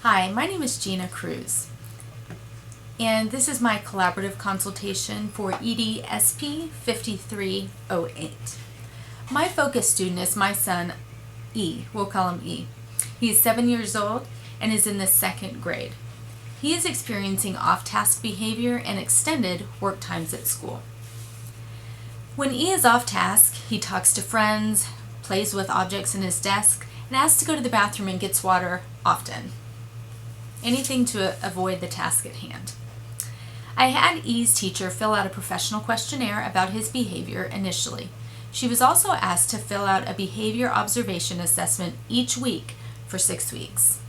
Hi, my name is Gina Cruz, and this is my collaborative consultation for EDSP 5308. My focus student is my son, E. We'll call him E. He is 7 years old and is in the second grade. He is experiencing off-task behavior and extended work times at school. When E is off task, he talks to friends, plays with objects in his desk, and asks to go to the bathroom and gets water often. Anything to avoid the task at hand. I had E's teacher fill out a professional questionnaire about his behavior initially. She was also asked to fill out a behavior observation assessment each week for 6 weeks.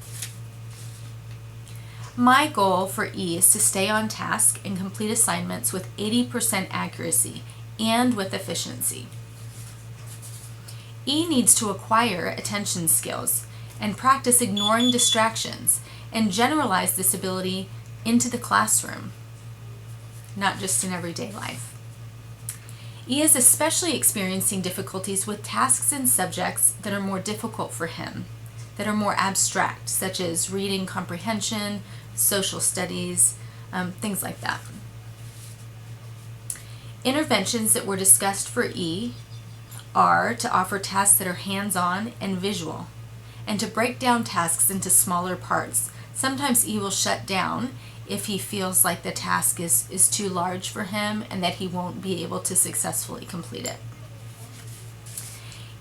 My goal for E is to stay on task and complete assignments with 80% accuracy and with efficiency. E needs to acquire attention skills and practice ignoring distractions and generalize this ability into the classroom, not just in everyday life. E is especially experiencing difficulties with tasks and subjects that are more difficult for him, that are more abstract, such as reading comprehension, social studies, things like that. Interventions that were discussed for E are to offer tasks that are hands-on and visual, and to break down tasks into smaller parts. Sometimes E will shut down if he feels like the task is too large for him and that he won't be able to successfully complete it.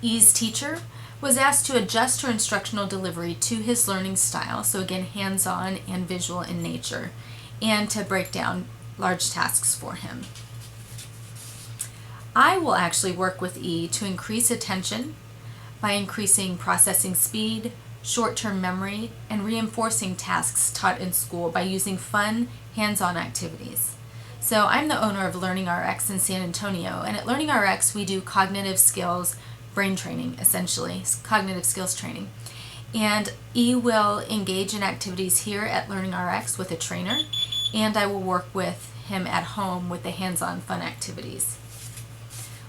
E's teacher was asked to adjust her instructional delivery to his learning style, so again hands-on and visual in nature, and to break down large tasks for him. I will actually work with E to increase attention by increasing processing speed, short-term memory, and reinforcing tasks taught in school by using fun, hands-on activities. So I'm the owner of LearningRx in San Antonio, and at LearningRx we do cognitive skills brain training, essentially, cognitive skills training. And E will engage in activities here at LearningRx with a trainer, and I will work with him at home with the hands-on fun activities.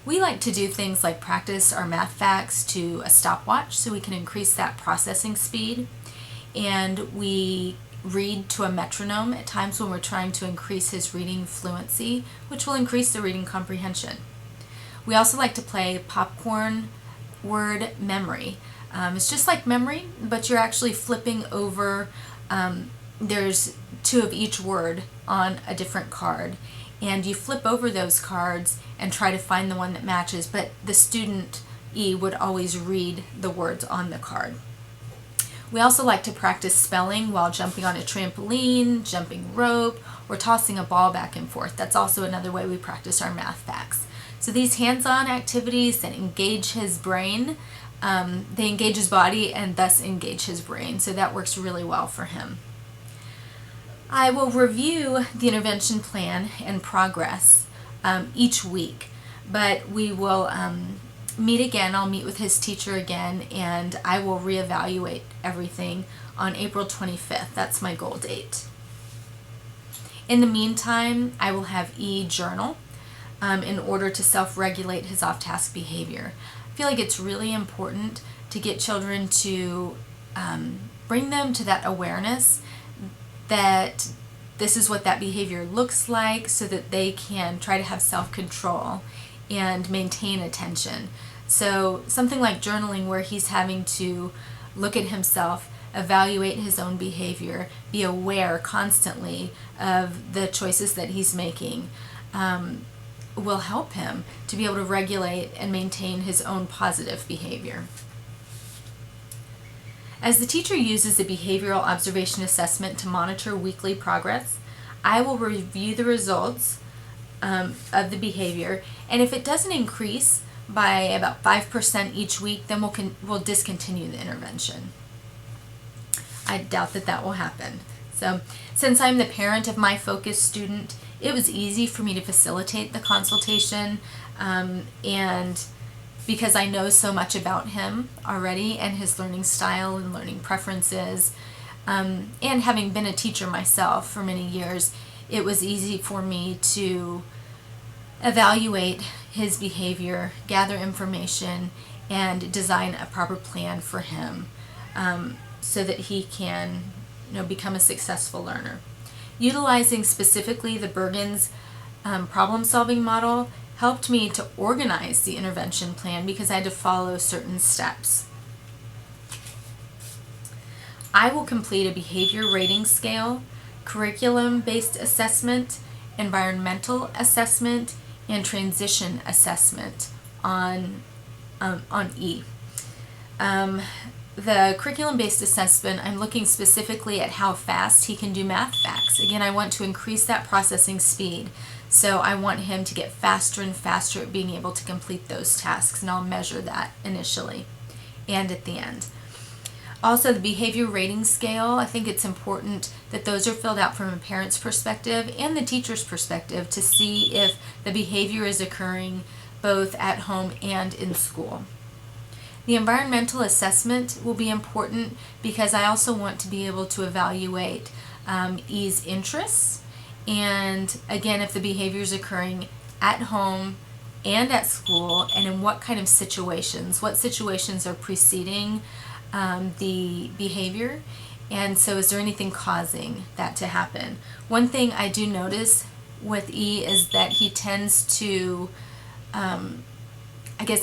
We like to do things like practice our math facts to a stopwatch so we can increase that processing speed, and we read to a metronome at times when we're trying to increase his reading fluency, which will increase the reading comprehension. We also like to play popcorn word memory. It's just like memory, but you're actually flipping over, there's two of each word on a different card, and you flip over those cards and try to find the one that matches, but the student, E, would always read the words on the card. We also like to practice spelling while jumping on a trampoline, jumping rope, or tossing a ball back and forth. That's also another way we practice our math facts. So these hands-on activities that engage his brain, they engage his body and thus engage his brain, so that works really well for him. I will review the intervention plan and progress each week, but we will meet again. I'll meet with his teacher again, and I will reevaluate everything on April 25th. That's my goal date. In the meantime, I will have E journal in order to self-regulate his off-task behavior. I feel like it's really important to get children to bring them to that awareness that this is what that behavior looks like, so that they can try to have self-control and maintain attention. So something like journaling, where he's having to look at himself, evaluate his own behavior, be aware constantly of the choices that he's making, will help him to be able to regulate and maintain his own positive behavior. As the teacher uses the behavioral observation assessment to monitor weekly progress, I will review the results of the behavior, and if it doesn't increase by about 5% each week, then we'll discontinue the intervention. I doubt that will happen. So since I'm the parent of my focus student, it was easy for me to facilitate the consultation, and because I know so much about him already and his learning style and learning preferences, and having been a teacher myself for many years, it was easy for me to evaluate his behavior, gather information, and design a proper plan for him, so that he can become a successful learner. Utilizing specifically the Bergen's problem-solving model helped me to organize the intervention plan because I had to follow certain steps. I will complete a behavior rating scale, curriculum-based assessment, environmental assessment, and transition assessment on E. The curriculum-based assessment, I'm looking specifically at how fast he can do math facts. Again, I want to increase that processing speed. So I want him to get faster and faster at being able to complete those tasks, and I'll measure that initially and at the end. Also, the behavior rating scale, I think it's important that those are filled out from a parent's perspective and the teacher's perspective to see if the behavior is occurring both at home and in school. The environmental assessment will be important because I also want to be able to evaluate E's interests, and again, if the behavior is occurring at home and at school, and in what kind of situations. What situations are preceding the behavior, and so is there anything causing that to happen? One thing I do notice with E is that he tends to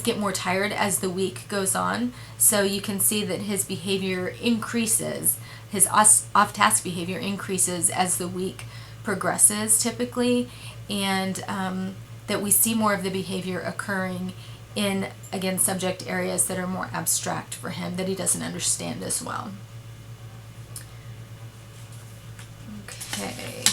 get more tired as the week goes on. So you can see that his behavior increases, his off-task behavior increases as the week progresses typically, and that we see more of the behavior occurring in, again, subject areas that are more abstract for him, that he doesn't understand as well. Okay.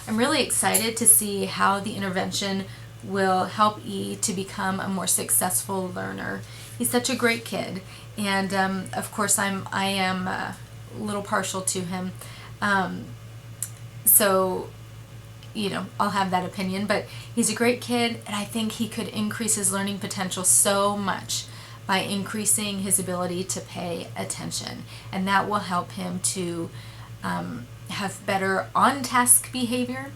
I'm really excited to see how the intervention will help E to become a more successful learner. He's such a great kid, and of course I am a little partial to him, so I'll have that opinion, but he's a great kid, and I think he could increase his learning potential so much by increasing his ability to pay attention, and that will help him to have better on-task behavior,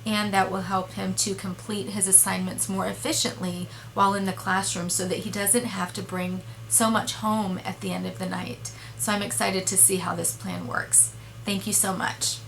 and that will help him to complete his assignments more efficiently while in the classroom so that he doesn't have to bring so much home at the end of the night. So I'm excited to see how this plan works. Thank you so much.